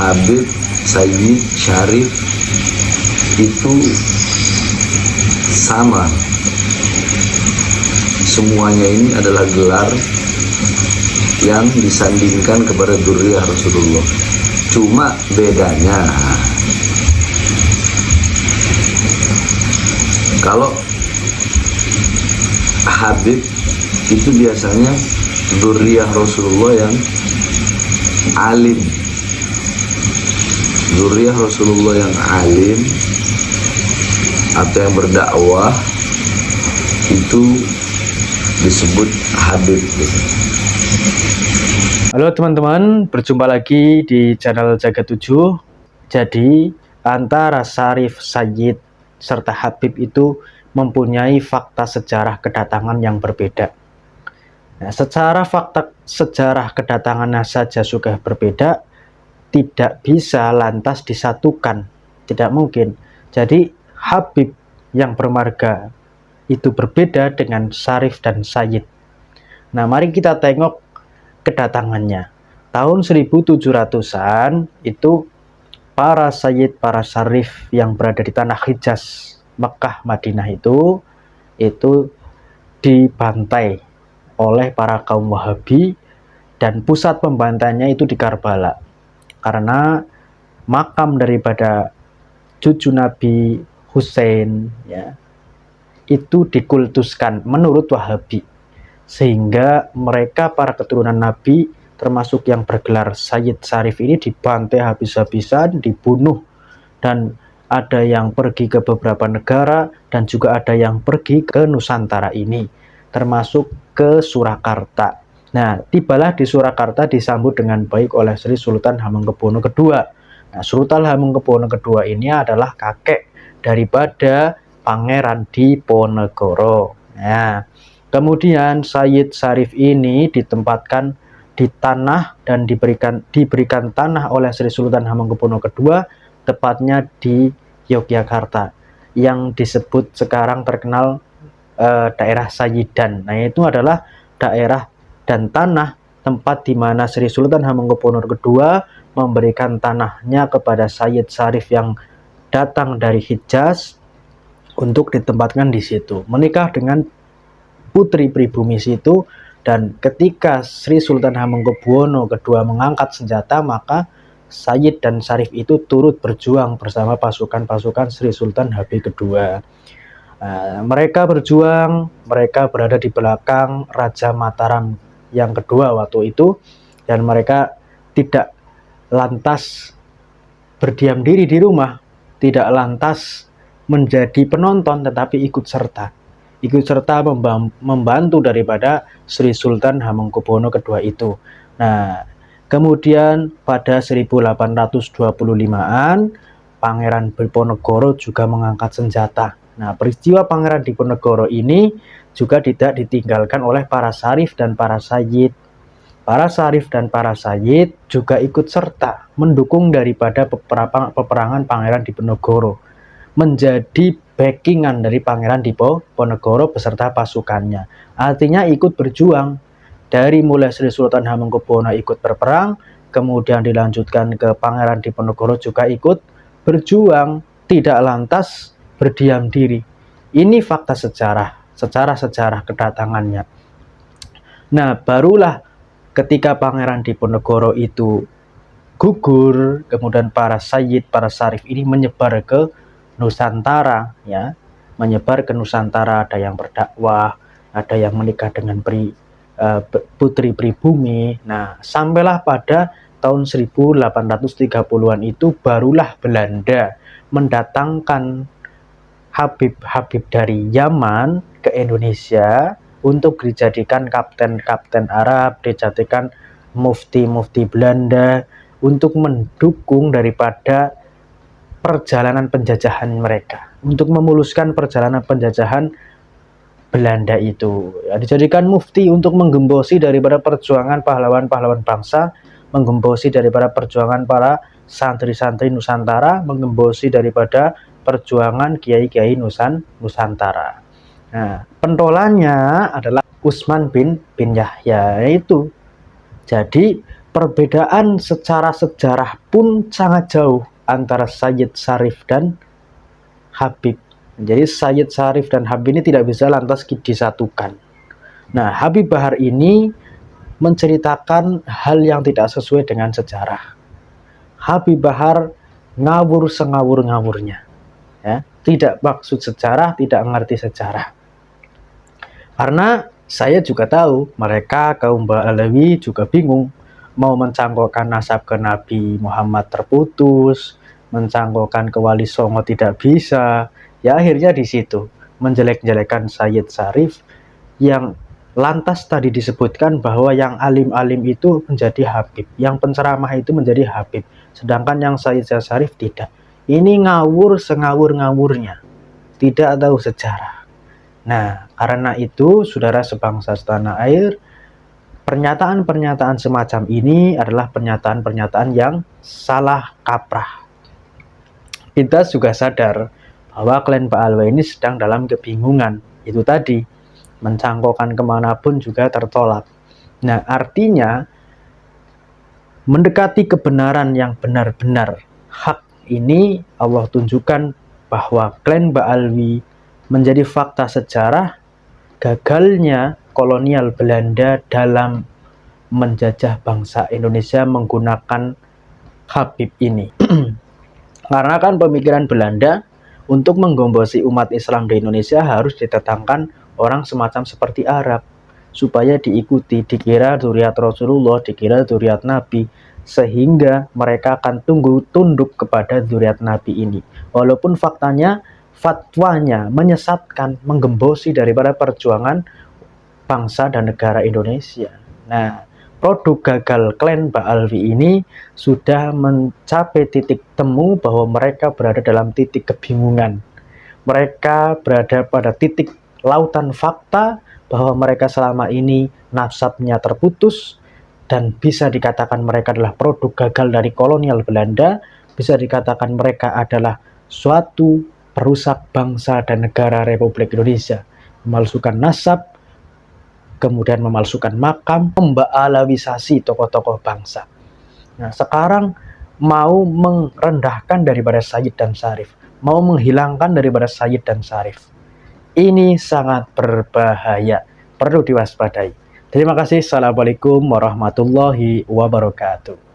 Habib, Sayyid, Syarif itu sama. Semuanya ini adalah gelar yang disandingkan kepada dzurriyyah Rasulullah. Cuma bedanya, kalau Habib itu biasanya dzurriyyah Rasulullah yang alim. Dzurriyyah Rasulullah yang alim atau yang berdakwah itu disebut Habib. Halo teman-teman, berjumpa lagi di channel Jagat 7. Jadi antara Syarif, Sayyid serta Habib itu mempunyai fakta sejarah kedatangan yang berbeda. Nah, secara fakta sejarah kedatangannya saja sudah berbeda, tidak bisa lantas disatukan, tidak mungkin. Jadi Habib yang bermarga itu berbeda dengan Syarif dan Sayyid. Nah, mari kita tengok kedatangannya. Tahun 1700-an itu para Sayyid, para Syarif yang berada di tanah Hijaz, Mekah, Madinah itu dibantai oleh para kaum Wahabi, dan pusat pembantaiannya itu di Karbala. Karena makam daripada cucu Nabi Hussein ya, itu dikultuskan menurut Wahabi, sehingga mereka para keturunan Nabi termasuk yang bergelar Sayyid Syarif ini dibantai habis-habisan, dibunuh, dan ada yang pergi ke beberapa negara dan juga ada yang pergi ke Nusantara ini, termasuk ke Surakarta. Nah, tibalah di Surakarta disambut dengan baik oleh Sri Sultan Hamengkubuwono II. Nah, Sultan Hamengkubuwono II ini adalah kakek daripada Pangeran Diponegoro. Nah, kemudian Sayyid Syarif ini ditempatkan di tanah dan diberikan tanah oleh Sri Sultan Hamengkubuwono II, tepatnya di Yogyakarta, yang disebut sekarang terkenal daerah Sayyidan. Nah, itu adalah daerah dan tanah tempat di mana Sri Sultan Hamengkubuwono II memberikan tanahnya kepada Sayyid Syarif yang datang dari Hijaz untuk ditempatkan di situ, menikah dengan putri pribumi situ. Dan ketika Sri Sultan Hamengkubuwono II mengangkat senjata, maka Sayyid dan Syarif itu turut berjuang bersama pasukan-pasukan Sri Sultan Habib II. Mereka berjuang, mereka berada di belakang Raja Mataram yang kedua waktu itu, dan mereka tidak lantas berdiam diri di rumah, tidak lantas menjadi penonton, tetapi ikut serta membantu daripada Sri Sultan Hamengkubuwono II itu. Nah, kemudian pada 1825-an Pangeran Diponegoro juga mengangkat senjata. Nah, peristiwa Pangeran Diponegoro ini juga tidak ditinggalkan oleh para Syarif dan para Sayyid. Para Syarif dan para Sayyid juga ikut serta mendukung daripada peperangan Pangeran Diponegoro, menjadi backingan dari Pangeran Diponegoro beserta pasukannya. Artinya ikut berjuang. Dari mulai Sri Sultan Hamengkubuwono ikut berperang, kemudian dilanjutkan ke Pangeran Diponegoro juga ikut berjuang, tidak lantas berdiam diri. Ini fakta sejarah, secara sejarah kedatangannya. Nah, barulah ketika Pangeran Diponegoro itu gugur, kemudian para Sayyid, para Syarif ini menyebar ke Nusantara ya, menyebar ke Nusantara. Ada yang berdakwah, ada yang menikah dengan putri pribumi. Nah, sampailah pada tahun 1830-an itu barulah Belanda mendatangkan Habib-habib dari Yaman ke Indonesia untuk dijadikan kapten-kapten Arab, dijadikan mufti-mufti Belanda untuk mendukung daripada perjalanan penjajahan mereka, untuk memuluskan perjalanan penjajahan Belanda itu. Ya, dijadikan mufti untuk menggembosi daripada perjuangan pahlawan-pahlawan bangsa, menggembosi daripada perjuangan para santri-santri Nusantara, menggembosi daripada perjuangan kiai-kiai Nusantara. Nah, pentolannya adalah Utsman bin Yahya itu. Jadi perbedaan secara sejarah pun sangat jauh antara Sayyid Syarif dan Habib. Jadi Sayyid Syarif dan Habib ini tidak bisa lantas disatukan. Nah, Habib Bahar ini menceritakan hal yang tidak sesuai dengan sejarah. Habib Bahar ngawur sengawur-ngawurnya, ya, tidak maksud sejarah, tidak mengerti sejarah. Karena saya juga tahu mereka kaum Alawi juga bingung mau mencangkokkan nasab ke Nabi Muhammad terputus, mencangkokkan ke Wali Songo tidak bisa. Ya akhirnya di situ menjelek-jelekan Sayyid Syarif yang lantas tadi disebutkan bahwa yang alim-alim itu menjadi Habib, yang penceramah itu menjadi Habib, sedangkan yang Sayyid Syarif tidak. Ini ngawur sengawur-ngawurnya, tidak tahu sejarah. Nah, karena itu saudara sebangsa setanah air, pernyataan-pernyataan semacam ini adalah pernyataan-pernyataan yang salah kaprah. Kita juga sadar bahwa klan Ba'alwi ini sedang dalam kebingungan. Itu tadi, mencangkokkan kemanapun juga tertolak. Nah, artinya mendekati kebenaran yang benar-benar hak ini Allah tunjukkan bahwa klan Ba'alwi menjadi fakta sejarah gagalnya kolonial Belanda dalam menjajah bangsa Indonesia menggunakan Habib ini. Karena kan pemikiran Belanda untuk menggombosi umat Islam di Indonesia harus ditetangkan orang semacam seperti Arab supaya diikuti, dikira zuriat Rasulullah, dikira zuriat Nabi, sehingga mereka akan tunduk kepada zuriat Nabi ini. Walaupun faktanya fatwanya menyesatkan, menggembosi daripada perjuangan bangsa dan negara Indonesia. Nah, produk gagal klan Ba'alwi ini sudah mencapai titik temu bahwa mereka berada dalam titik kebingungan. Mereka berada pada titik lautan fakta bahwa mereka selama ini nasabnya terputus dan bisa dikatakan mereka adalah produk gagal dari kolonial Belanda, bisa dikatakan mereka adalah suatu perusak bangsa dan negara Republik Indonesia, memalsukan nasab, kemudian memalsukan makam, memba'alawisasi tokoh-tokoh bangsa. Nah, sekarang mau merendahkan daripada Sayyid dan Syarif, mau menghilangkan daripada Sayyid dan Syarif. Ini sangat berbahaya, perlu diwaspadai. Terima kasih. Assalamualaikum warahmatullahi wabarakatuh.